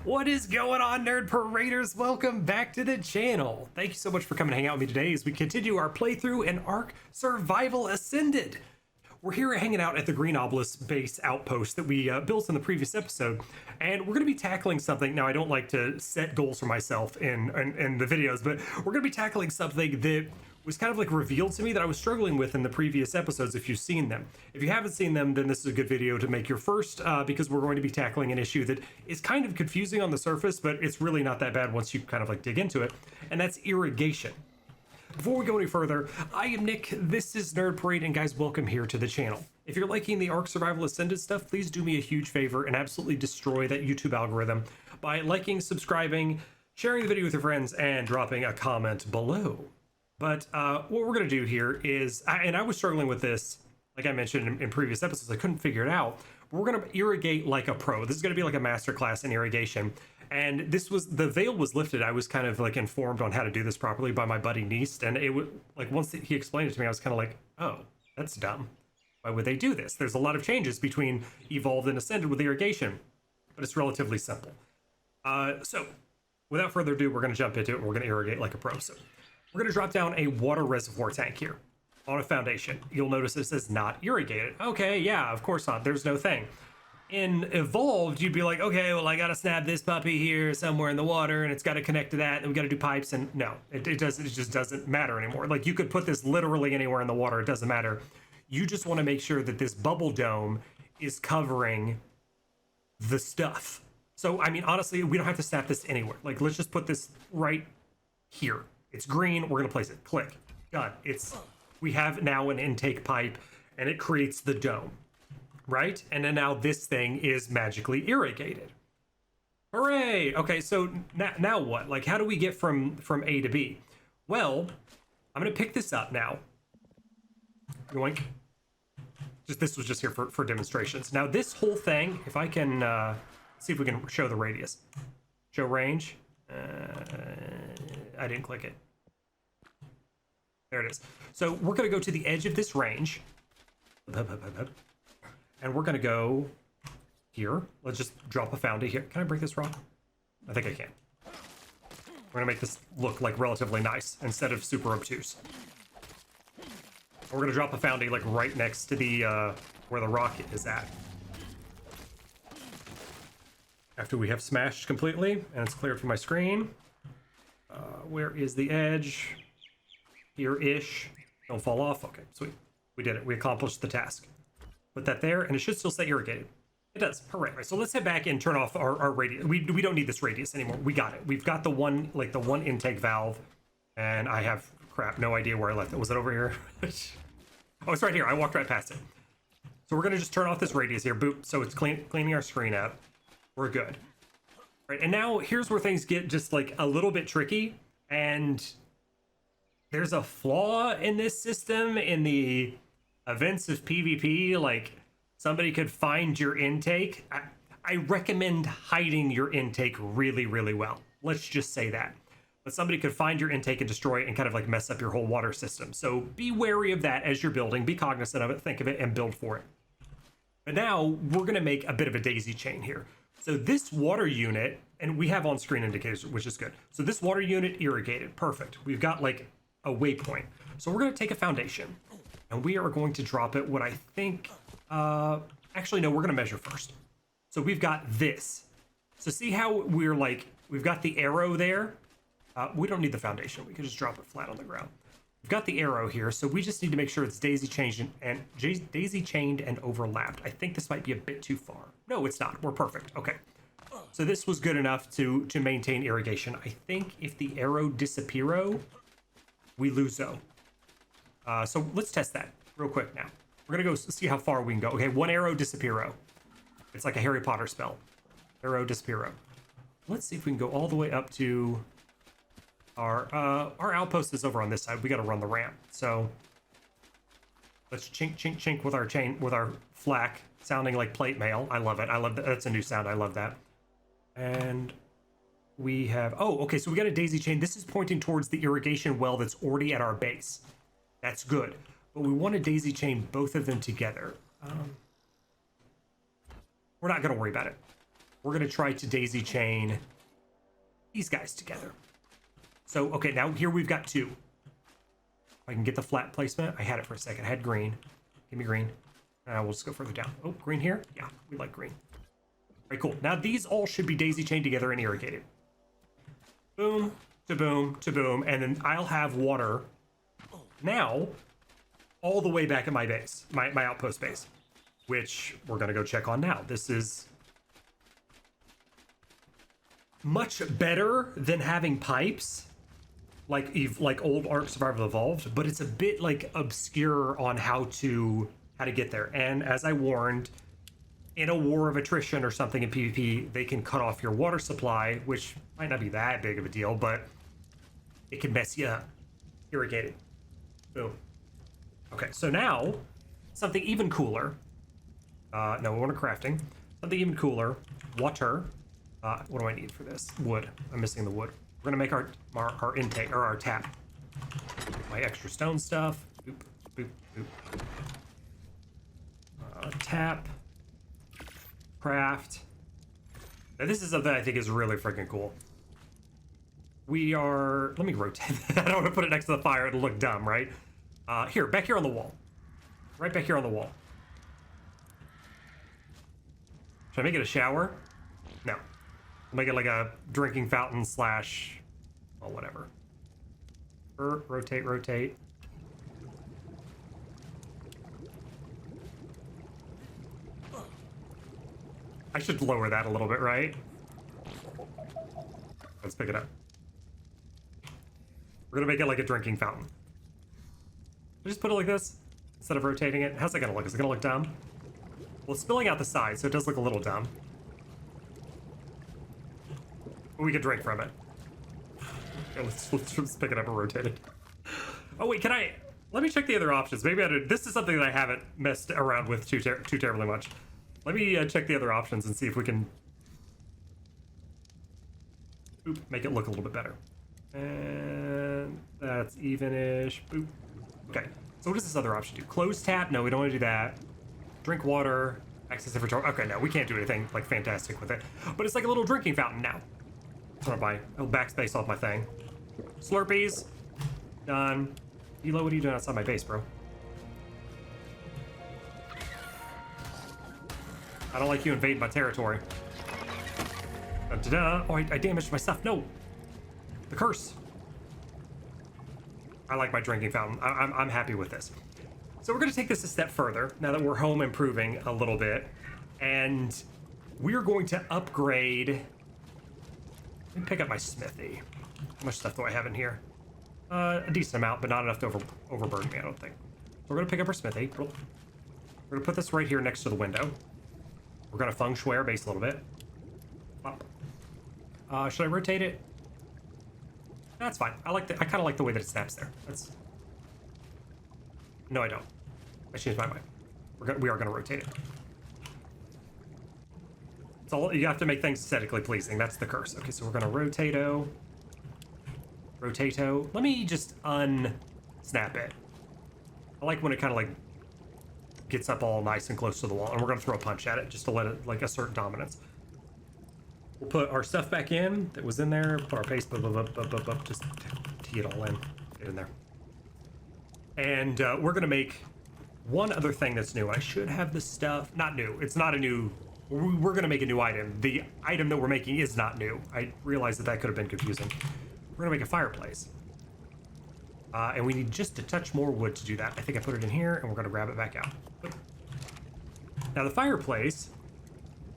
What is going on, Nerd Paraders? Welcome back to the channel. Thank you so much for coming to hang out with me today as we continue our playthrough in ARK Survival Ascended. We're here hanging out at the Green Obelisk base outpost that we built in the previous episode, and we're going to be tackling something. Now, I don't like to set goals for myself in the videos, but we're going to be tackling something that was kind of like revealed to me that I was struggling with in the previous episodes if you've seen them. If you haven't seen them, then this is a good video to make your first, because we're going to be tackling an issue that is kind of confusing on the surface, but it's really not that bad once you kind of like dig into it, and that's irrigation. Before we go any further, I am Nick, this is Nerd Parade, and guys, welcome here to the channel. If you're liking the ARK Survival Ascended stuff, please do me a huge favor and absolutely destroy that YouTube algorithm by liking, subscribing, sharing the video with your friends, and dropping a comment below. But what we're going to do here is, and I was struggling with this, like I mentioned in previous episodes, I couldn't figure it out. But we're going to irrigate like a pro. This is going to be like a masterclass in irrigation. And this was, the veil was lifted. I was kind of like informed on how to do this properly by my buddy Neist. And it was like, once he explained it to me, I was kind of like, oh, that's dumb. Why would they do this? There's a lot of changes between Evolved and Ascended with irrigation, but it's relatively simple. So without further ado, we're going to jump into it and we're going to irrigate like a pro. So we're going to drop down a water reservoir tank here on a foundation. You'll notice it says not irrigated. Okay, yeah, of course not. There's no thing. In Evolved, you'd be like, okay, well, I got to snap this puppy here somewhere in the water, and it's got to connect to that, and we got to do pipes, and no, it just doesn't matter anymore. Like, you could put this literally anywhere in the water. It doesn't matter. You just want to make sure that this bubble dome is covering the stuff. So, I mean, honestly, we don't have to snap this anywhere. Like, let's just put this right here. It's green, we're gonna place it, click, done. We have now an intake pipe and it creates the dome, right? And then now this thing is magically irrigated. Hooray! Okay, so now what? Like, how do we get from A to B? Well, I'm gonna pick this up now. Yoink. This was just here for demonstrations. Now this whole thing, if I can, see if we can show the radius. Show range. I didn't click it. There it is. So we're going to go to the edge of this range. And we're going to go here. Let's just drop a foundation here. Can I break this rock? I think I can. We're going to make this look like relatively nice instead of super obtuse. We're going to drop a foundation like right next to the where the rock is at. After we have smashed completely and it's cleared from my screen. Where is the edge? Here-ish. Don't fall off. Okay, sweet. We did it. We accomplished the task. Put that there, and it should still say irrigated. It does. Hooray. Right, so let's head back and turn off our radius. We don't need this radius anymore. We got it. We've got the one intake valve, and I have, crap, no idea where I left it. Was it over here? Oh, it's right here. I walked right past it. So we're going to just turn off this radius here. Boop. So it's cleaning our screen out. We're good. Right, and now here's where things get just like a little bit tricky, and there's a flaw in this system in the events of PvP. Like, somebody could find your intake. I recommend hiding your intake really, really well. Let's just say that. But somebody could find your intake and destroy it and kind of like mess up your whole water system. So be wary of that as you're building. Be cognizant of it, think of it, and build for it. But now we're going to make a bit of a daisy chain here. So this water unit, and we have on-screen indicators, which is good. So this water unit irrigated, perfect. We've got like a waypoint. So we're going to take a foundation, and we are going to drop it what I think, actually, no, we're going to measure first. So we've got this. So see how we're like, we've got the arrow there. We don't need the foundation. We can just drop it flat on the ground. We've got the arrow here, so we just need to make sure it's daisy chained and overlapped. I think this might be a bit too far. No, it's not. We're perfect. Okay. So this was good enough to maintain irrigation. I think if the arrow disappearo, we lose-o. So let's test that real quick now. We're gonna go see how far we can go. Okay, one arrow disappearo. It's like a Harry Potter spell. Arrow disappearo. Let's see if we can go all the way up to our outpost is over on this side. We got to run the ramp. So let's chink, chink, chink with our chain, with our flak sounding like plate mail. I love it. I love that. That's a new sound. I love that. And we have, oh, okay. So we got a daisy chain. This is pointing towards the irrigation well that's already at our base. That's good. But we want to daisy chain both of them together. We're not going to worry about it. we're gonna try to daisy chain these guys together. So, okay, now here we've got 2. If I can get the flat placement. I had it for a second. I had green. Give me green. We'll just go further down. Oh, green here? Yeah, we like green. All right, cool. Now these all should be daisy chained together and irrigated. Boom, to boom, to boom. And then I'll have water now all the way back at my base, my outpost base, which we're going to go check on now. This is much better than having pipes like old ARK Survival Evolved, but it's a bit like obscure on how to get there. And as I warned, in a war of attrition or something in PvP, they can cut off your water supply, which might not be that big of a deal, but it can mess you up. Irrigated. Boom. Okay, so now something even cooler. No, we want a crafting. Something even cooler. Water. What do I need for this? Wood. I'm missing the wood. We're gonna make our intake or our tap. My extra stone stuff. Boop, boop, boop. Tap. Craft. Now this is something I think is really freaking cool. We are, let me rotate that. I don't want to put it next to the fire. It'll look dumb, right? Here, back here on the wall. Right back here on the wall. Should I make it a shower? No. I'll make it like a drinking fountain slash, well, whatever. Rotate, rotate. I should lower that a little bit, right? Let's pick it up. We're gonna make it like a drinking fountain. Just put it like this instead of rotating it. How's that gonna look? Is it gonna look dumb? Well, it's spilling out the side, so it does look a little dumb. But we could drink from it. Okay, let's pick it up and rotate it. Oh wait, let me check the other options. Maybe this is something that I haven't messed around with too terribly much. Let me check the other options and see if we can make it look a little bit better. And that's even-ish. Boop. Okay, so what does this other option do? Close tap? No, we don't want to do that. Drink water. Access inventory. Okay, no, we can't do anything like fantastic with it. But it's like a little drinking fountain now. I'm gonna buy backspace off my thing. Slurpees. Done. Elo, what are you doing outside my base, bro? I don't like you invading my territory. Da-da-da. Oh, I damaged my stuff. No. The curse. I like my drinking fountain. I'm happy with this. So we're going to take this a step further now that we're home improving a little bit. And we're going to upgrade. Let me pick up my smithy. How much stuff do I have in here? A decent amount, but not enough to overburden me, I don't think. So we're going to pick up our smithy. We're going to put this right here next to the window. We're gonna feng shui our base a little bit. Should I rotate it? That's fine. I kind of like the way that it snaps there. No, I don't. I changed my mind. We are gonna rotate it. It's all, you have to make things aesthetically pleasing. That's the curse. Okay, so we're gonna rotato. Let me just unsnap it. I like when it kind of like gets up all nice and close to the wall, and we're gonna throw a punch at it just to let it like assert dominance. We'll put our stuff back in that was in there, put our paste up, just tee it all in, get in there. And we're gonna make one other thing that's new. I should have this stuff, not new, it's not a new, we're gonna make a new item. The item that we're making is not new. I realized that could have been confusing. We're gonna make a fireplace. And we need just a touch more wood to do that. I think I put it in here, and we're gonna grab it back out. Now the fireplace,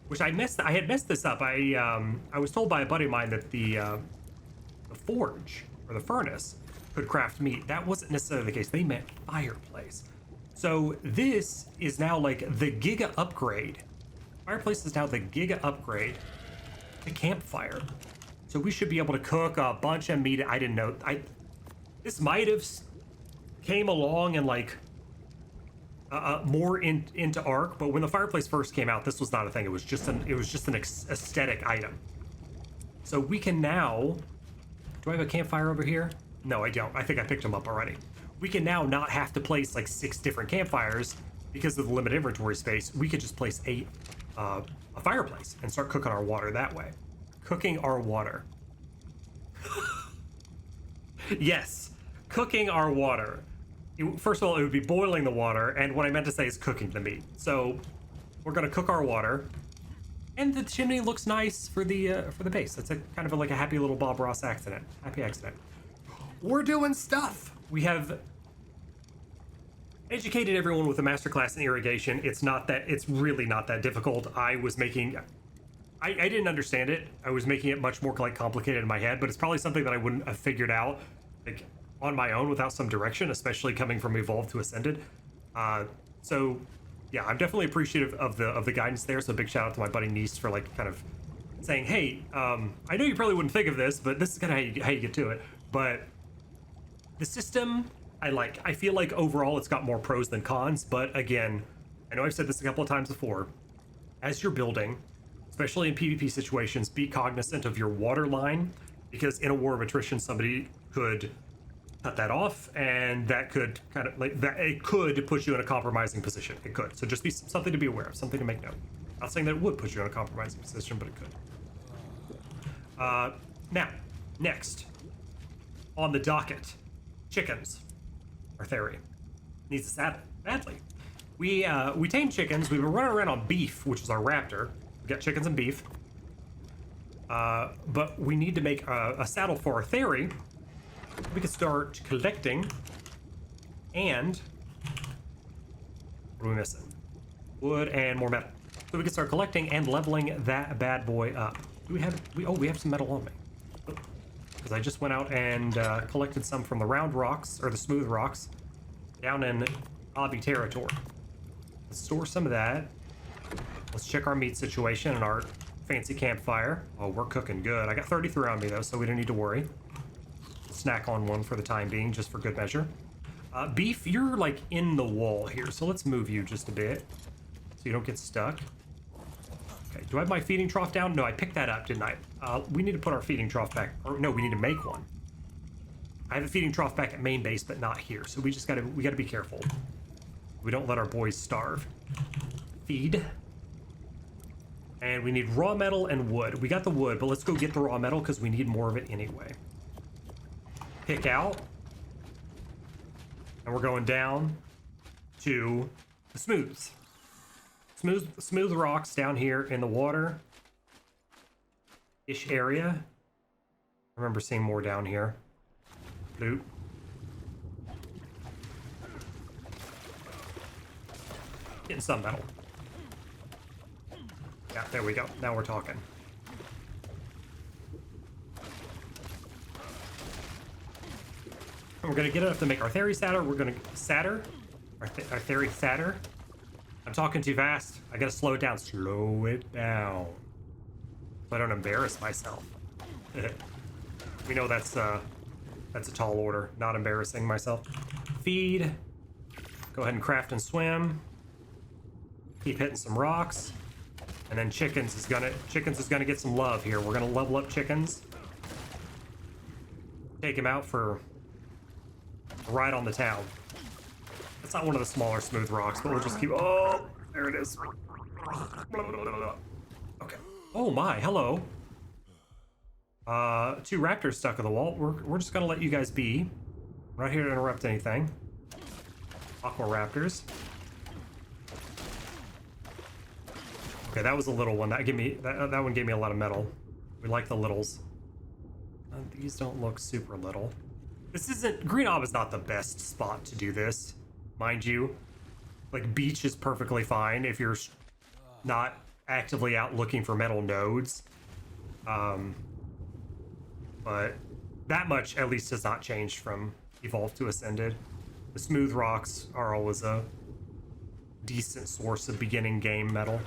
which I had messed this up. I was told by a buddy of mine that the forge or the furnace could craft meat. That wasn't necessarily the case. They meant fireplace. So this is now like the giga upgrade. Fireplace is now the giga upgrade to campfire. So we should be able to cook a bunch of meat. I didn't know. This might have came along and like more into ARK, but when the fireplace first came out, this was not a thing. It was just an aesthetic item. So we can now. Do I have a campfire over here? No, I don't. I think I picked them up already. We can now not have to place like 6 different campfires because of the limited inventory space. We could just place 8 a fireplace and start cooking our water that way. Cooking our water. Yes, cooking our water. First of all, it would be boiling the water, and what I meant to say is cooking the meat. So we're gonna cook our water, and the chimney looks nice for the base. It's a kind of like a happy little Bob Ross accident. Happy accident. We're doing stuff. We have educated everyone with a masterclass in irrigation. It's really not that difficult. I didn't understand it. I was making it much more like complicated in my head, but it's probably something that I wouldn't have figured out like on my own without some direction, especially coming from Evolved to Ascended. So yeah, I'm definitely appreciative of the guidance there. So big shout out to my buddy Nice for like kind of saying, hey, I know you probably wouldn't think of this, but this is kind of how you get to it. But the system, I feel like overall it's got more pros than cons, but again, I know I've said this a couple of times before, as you're building, especially in PvP situations, be cognizant of your water line, because in a war of attrition, somebody could cut that off, and that could kind of like that. It could put you in a compromising position. It could. So just be something to be aware of, something to make note. Not saying that it would put you in a compromising position, but it could. Now, next on the docket, chickens. Our theory needs a saddle badly. We tame chickens. We've been running around on beef, which is our raptor. We got chickens and beef. But we need to make a saddle for our theory. We can start collecting. And what are we missing? Wood and more metal. So we can start collecting and leveling that bad boy up. Do we have some metal on me. Because I just went out and collected some from the round rocks, or the smooth rocks, down in Obby territory. Let's store some of that. Let's check our meat situation and our fancy campfire. Oh, we're cooking good. I got 33 on me though, so we don't need to worry. Snack on one for the time being, just for good measure. Beef, you're like in the wall here, so let's move you just a bit so you don't get stuck. Okay, do I have my feeding trough down? No, I picked that up, didn't I? We need to put our feeding trough back. Or no, we need to make one. I have a feeding trough back at main base, but not here. So we gotta be careful. We don't let our boys starve. Feed. And we need raw metal and wood. We got the wood, but let's go get the raw metal because we need more of it anyway. Pick out. And we're going down to the smooths. Smooth rocks down here in the water-ish area. I remember seeing more down here. Loot. Getting some metal. Yeah, there we go. Now we're talking. And we're gonna get enough to make our theory sadder. We're gonna our theory sadder. I'm talking too fast. I gotta slow it down. Slow it down. So I don't embarrass myself. We know that's a tall order. Not embarrassing myself. Feed. Go ahead and craft and swim. Keep hitting some rocks. And then chickens is gonna get some love here. We're gonna level up chickens. Take him out for a ride on the town. It's not one of the smaller smooth rocks, but we'll just keep. Oh, there it is. Okay. Oh my, hello. 2 raptors stuck in the wall. We're just gonna let you guys be. We're not here to interrupt anything. Aqua raptors. Okay, that was a little one. That one gave me a lot of metal. We like the littles. These don't look super little. This isn't. Green Ob is not the best spot to do this, mind you. Like, beach is perfectly fine if you're not actively out looking for metal nodes. But that much at least has not changed from Evolved to Ascended. The smooth rocks are always a decent source of beginning game metal.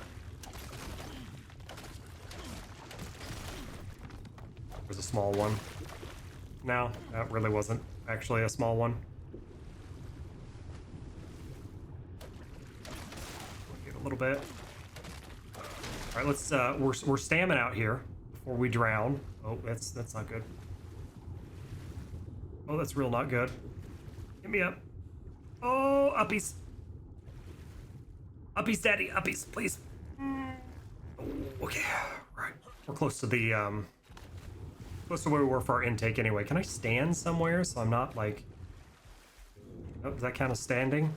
There's a small one. No, that really wasn't actually a small one. Get a little bit. All right, let's. We're stamming out here before we drown. Oh, that's not good. Oh, that's real not good. Get me up. Oh, uppies. Uppies, daddy, uppies, please. Okay, right. We're close to the close to where we were for our intake anyway. Can I stand somewhere so I'm not like? Oh, is that kind of standing?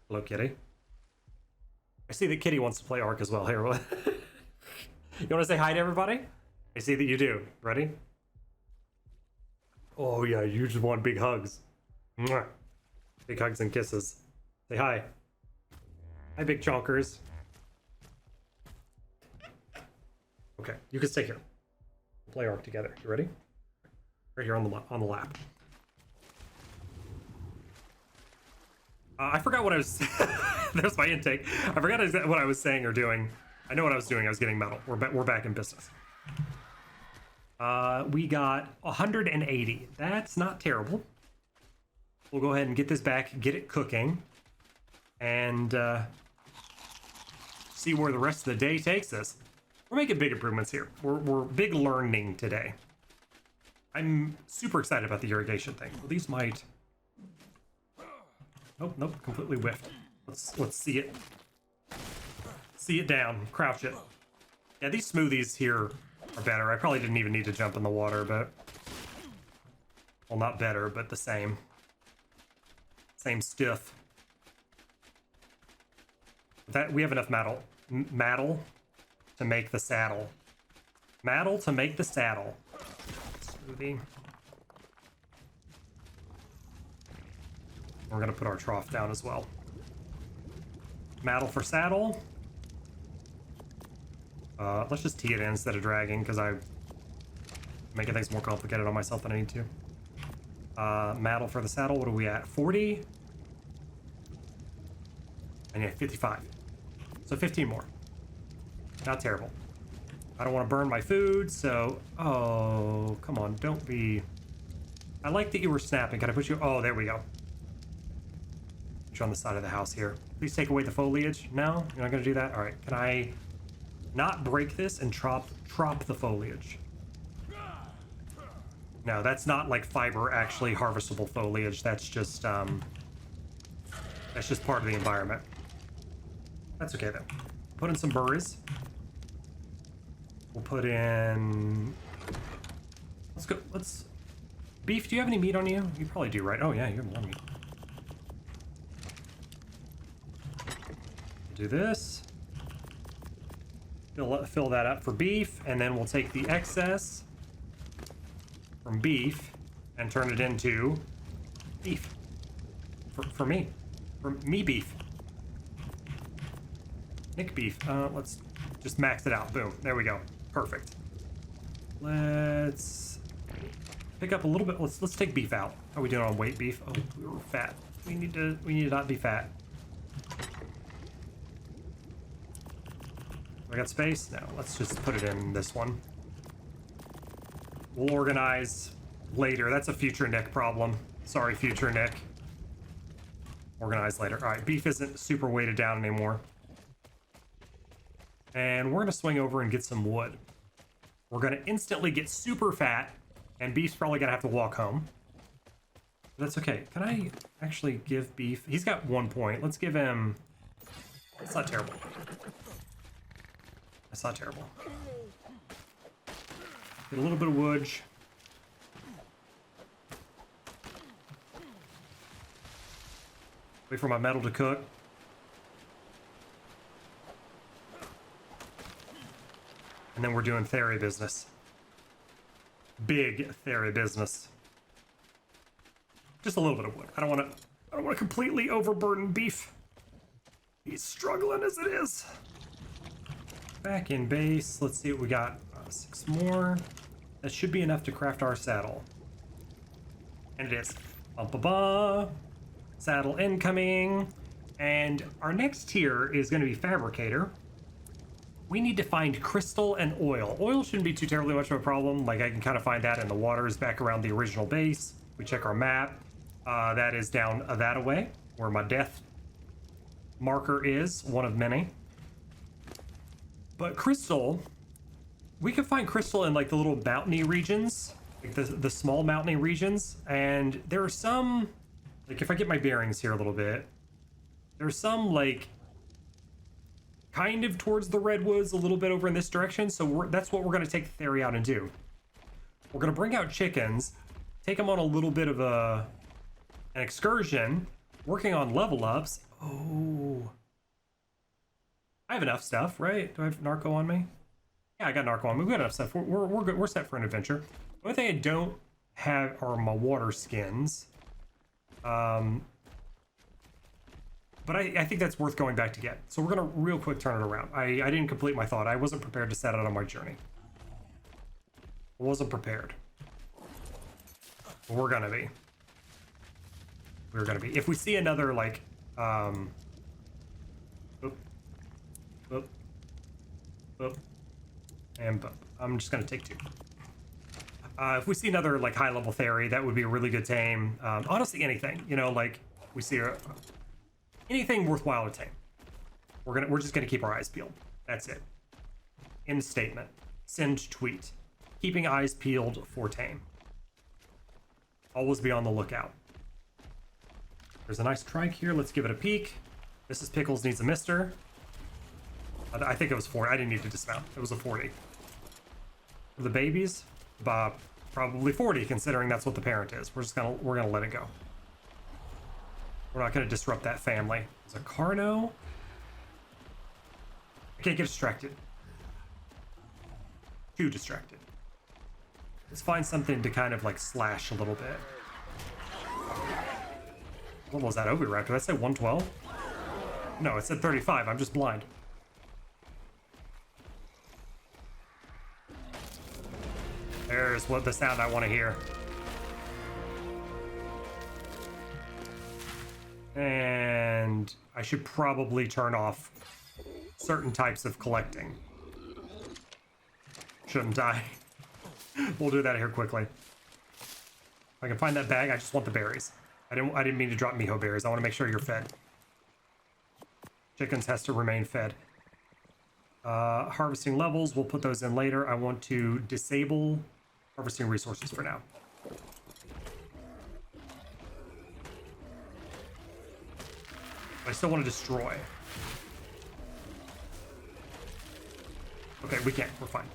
Hello, kitty. I see that Kitty wants to play ARK as well. Here, what? You want to say hi to everybody? I see that you do. Ready? Oh yeah, you just want big hugs. Mwah. Big hugs and kisses. Say hi. Hi, big chonkers. Okay, you can stay here. We'll play ARK together. You ready? Right here on the lap. I forgot what I was. There's my intake. I forgot what I was saying or doing. I know what I was doing. I was getting metal. We're back in business. We got 180. That's not terrible. We'll go ahead and get this back, get it cooking, and see where the rest of the day takes us. We're making big improvements here. We're big learning today. I'm super excited about the irrigation thing. Well, these might. Nope, completely whiffed. Let's see it. See it down, crouch it. Yeah, these smoothies here are better. I probably didn't even need to jump in the water, but well, not better, but the same. Same stuff. That we have enough mattle to make the saddle. Mattle to make the saddle. Smoothie. We're gonna put our trough down as well. Mattle for saddle. Let's just tee it in instead of dragging because I'm making things more complicated on myself than I need to. Mattle for the saddle. What are we at? 40? And yeah, 55. So 15 more. Not terrible. I don't want to burn my food, so... Oh, come on, don't be... I like that you were snapping. Can I put you... Oh, there we go. Put you on the side of the house here. Please take away the foliage. No? You're not going to do that? All right. Can I not break this and trop the foliage? No, that's not like fiber, actually harvestable foliage. That's just part of the environment. That's okay, though. Put in some burrs. We'll put in... Let's go. Beef, do you have any meat on you? You probably do, right? Oh, yeah, you have a lot of meat. Do this. Fill that up for beef, and then we'll take the excess from beef and turn it into beef. For me. For me beef. Nick beef. Let's just max it out. Boom. There we go. Perfect. Let's pick up a little bit. Let's take beef out. How are we doing on weight beef? Oh, we were fat. We need to not be fat. I got space? No, let's just put it in this one. We'll organize later. That's a future Nick problem. Sorry, future Nick. Organize later. All right, beef isn't super weighted down anymore. And we're gonna swing over and get some wood. We're gonna instantly get super fat, and beef's probably gonna have to walk home. But that's okay. Can I actually give beef? He's got 1 point. Let's give him... It's not terrible. That's not terrible. Get a little bit of wood. Wait for my metal to cook. And then we're doing theory business. Big theory business. Just a little bit of wood. I don't want to completely overburden beef. He's struggling as it is. Back in base. Let's see what we got. 6 more. That should be enough to craft our saddle. And it is. Ba-ba-ba. Saddle incoming. And our next tier is going to be Fabricator. We need to find crystal and oil. Oil shouldn't be too terribly much of a problem. Like, I can kind of find that in the waters back around the original base. We check our map. That is down that away, where my death marker is, one of many. But crystal, we can find crystal in like the little mountainy regions, like the small mountainy regions. And there are some, like if I get my bearings here a little bit, there's some like kind of towards the redwoods, a little bit over in this direction. So that's what we're going to take the ferry out and do. We're going to bring out chickens, take them on a little bit of an excursion, working on level ups. Oh, I have enough stuff, right? Do I have narco on me? Yeah, I got narco on me. We've got enough stuff. We're good. We're set for an adventure. The only thing I don't have are my water skins. But I think that's worth going back to get. So we're gonna real quick turn it around. I didn't complete my thought. I wasn't prepared to set out on my journey. I wasn't prepared. But we're gonna be. We're gonna be. If we see another like, and boop. I'm just gonna take 2. If we see another like high level ferry, that would be a really good tame. Honestly, anything, you know, like we see anything worthwhile to tame. We're just gonna keep our eyes peeled. That's it. End statement. Send tweet. Keeping eyes peeled for tame. Always be on the lookout. There's a nice trike here. Let's give it a peek. Mrs. Pickles needs a mister. I think it was 40. I didn't need to dismount. It was a 40. For the babies, probably 40, considering that's what the parent is. We're gonna let it go. We're not gonna disrupt that family. There's a Carno. I can't get distracted. Too distracted. Let's find something to kind of like slash a little bit. What was that Oviraptor? Did I say 112? No, it said 35. I'm just blind. There's what the sound I want to hear. And I should probably turn off certain types of collecting. Shouldn't I? We'll do that here quickly. If I can find that bag, I just want the berries. I didn't mean to drop miho berries. I want to make sure you're fed. Chickens has to remain fed. Harvesting levels, we'll put those in later. I want to disable harvesting resources for now. I still want to destroy. Okay, we can't. We're fine.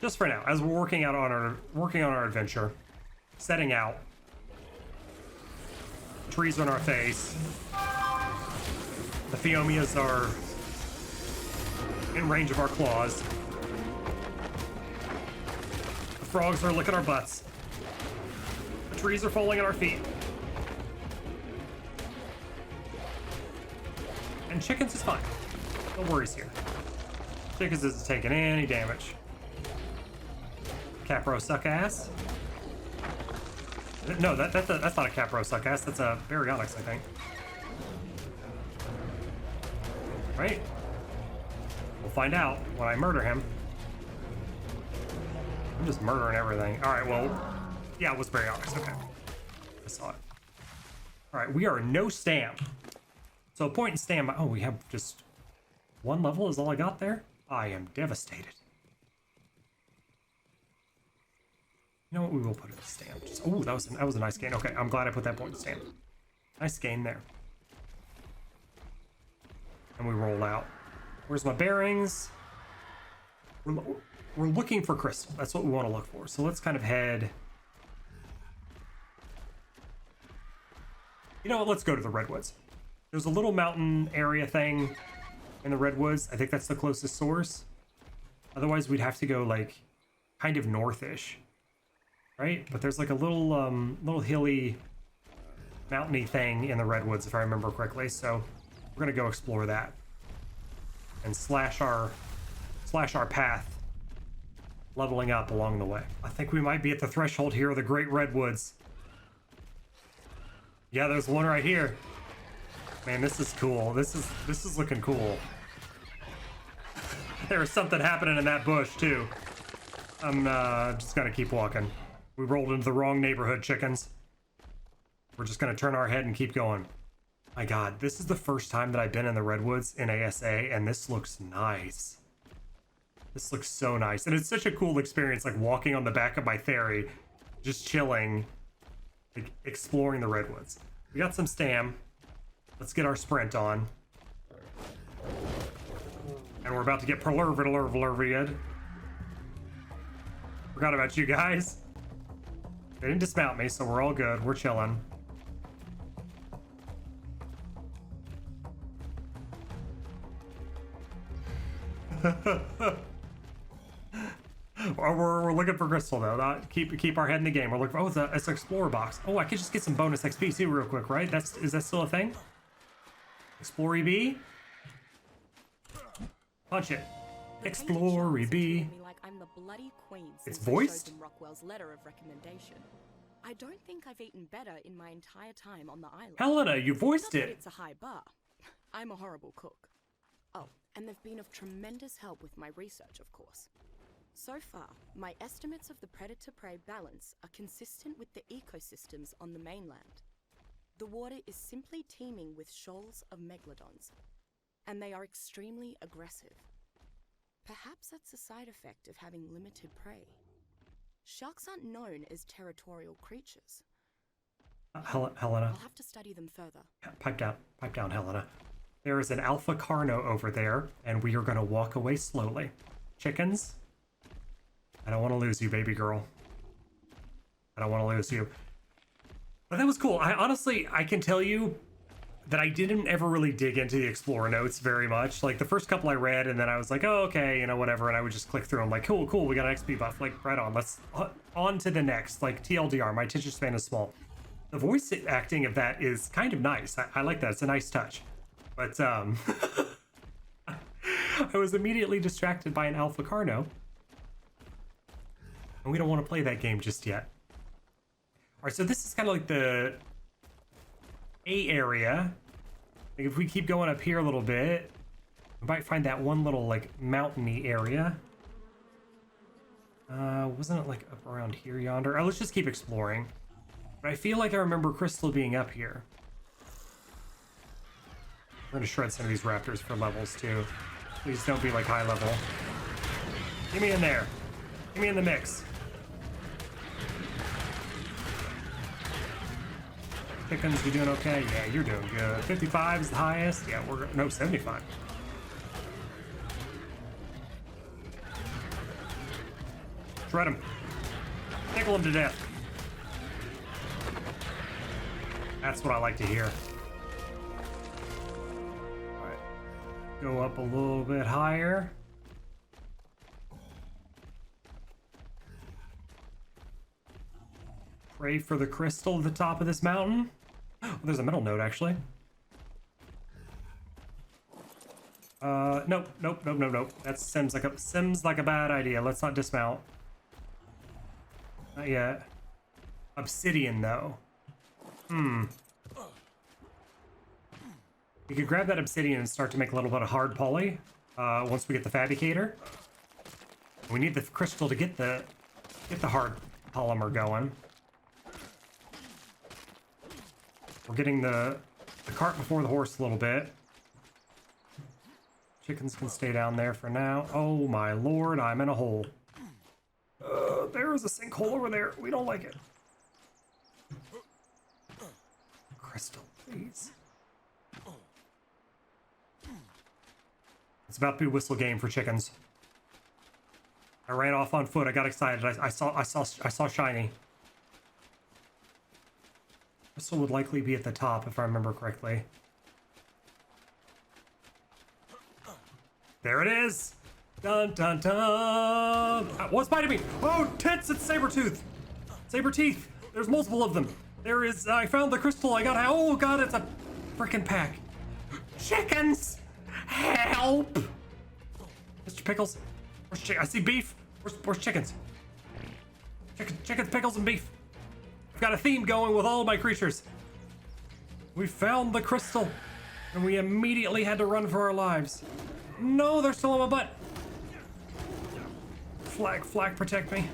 Just for now, as we're working on our adventure, setting out. Trees on our face. The Phiomias are in range of our claws. The frogs are licking our butts. The trees are falling at our feet. And chickens is fine. No worries here. Chickens isn't taking any damage. Capro suck ass. No, that's not a Capro suck ass. That's a Baryonyx, I think. Right? We'll find out when I murder him. I'm just murdering everything. All right, well, yeah, it was Baryonyx. Okay, I saw it. All right, we are no stam. So point and stam. Oh, we have just one level is all I got there. I am devastated. You know what? We will put it in stam. Oh, that was a nice gain. Okay, I'm glad I put that point in stam. Nice gain there. And we roll out. Where's my bearings? We're looking for crystal. That's what we want to look for. So let's kind of head. You know what? Let's go to the redwoods. There's a little mountain area thing in the redwoods. I think that's the closest source. Otherwise, we'd have to go like kind of northish, right? But there's like a little hilly, mountainy thing in the redwoods, if I remember correctly. So we're gonna go explore that and slash our path, leveling up along the way. I think we might be at the threshold here of the Great Redwoods. Yeah, there's one right here. Man, this is cool. This is looking cool. There's something happening in that bush too. I'm just gonna keep walking. We rolled into the wrong neighborhood, chickens. We're just gonna turn our head and keep going. My God, this is the first time that I've been in the redwoods in ASA, and this looks nice. This looks so nice, and it's such a cool experience, like walking on the back of my ferry, just chilling, like exploring the redwoods. We got some stam. Let's get our sprint on. And we're about to get perlervid. Forgot about you guys. They didn't dismount me, so we're all good. We're chilling. We're looking for crystal though. Keep our head in the game. We're looking for, oh, it's an explorer box. Oh, I could just get some bonus XP too real quick, right? Is that still a thing? Explore EB? Punch it. Explore EB. Like I'm the bloody queen It's since voiced? I showed them Rockwell's letter of recommendation. I don't think I've eaten better in my entire time on the island. Helena, you voiced Not that it. it's a high bar. I'm a horrible cook. Oh, and they've been of tremendous help with my research, of course. So far, my estimates of the predator-prey balance are consistent with the ecosystems on the mainland. The water is simply teeming with shoals of megalodons, and they are extremely aggressive. Perhaps that's a side effect of having limited prey. Sharks aren't known as territorial creatures. Helena. I'll have to study them further. Pipe down, Helena. There is an alpha carno over there, and we are gonna walk away slowly. Chickens, I don't want to lose you, baby girl. I don't want to lose you. But that was cool. I can tell you that I didn't ever really dig into the Explorer notes very much. Like, the first couple I read, and then I was like, oh, okay, you know, whatever, and I would just click through them, like, cool, we got an XP buff, like, right on, let's, on to the next, like, TLDR, my attention span is small. The voice acting of that is kind of nice. I like that, it's a nice touch. But, I was immediately distracted by an Alpha Carno. And we don't want to play that game just yet. All right, so this is kind of like the A area. Like if we keep going up here a little bit, we might find that one little like mountainy area. Wasn't it like up around here yonder? Oh, let's just keep exploring. But I feel like I remember Crystal being up here. We're gonna shred some of these raptors for levels too. Please don't be like high level. Get me in there. Get me in the mix. Chickens, you doing okay? Yeah, you're doing good. 55 is the highest. Yeah, no, 75. Shred him. Tickle him to death. That's what I like to hear. All right, go up a little bit higher. Pray for the crystal at the top of this mountain. Oh, there's a metal node, actually. Nope. That seems like a bad idea. Let's not dismount. Not yet. Obsidian, though. We could grab that obsidian and start to make a little bit of hard poly. Once we get the Fabricator. We need the crystal to get the hard polymer going. We're getting the cart before the horse a little bit. Chickens can stay down there for now. Oh my lord, I'm in a hole. There is a sinkhole over there. We don't like it. Crystal, please. It's about to be whistle game for chickens. I ran off on foot. I got excited. I saw shiny. Crystal would likely be at the top, if I remember correctly. There it is! Dun dun dun! What's biting me? Oh, tits! It's Sabertooth! Saberteeth! There's multiple of them! There is... I found the crystal! I got... Oh god, it's a frickin' pack! Chickens! Help! Mr. Pickles? I see beef! Where's chickens? Chickens, pickles, and beef! I've got a theme going with all of my creatures. We found the crystal, and we immediately had to run for our lives. No, they're still on my butt. Flag, protect me.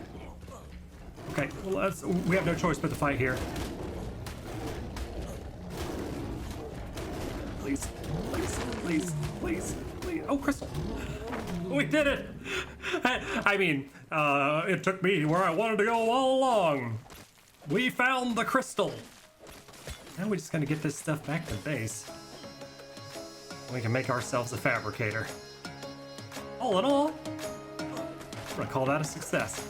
Okay, well, we have no choice but to fight here. Please. Oh, crystal. We did it. I mean, it took me where I wanted to go all along. We found the crystal. Now we're just gonna get this stuff back to base. We can make ourselves a fabricator. All in all, I'm gonna call that a success.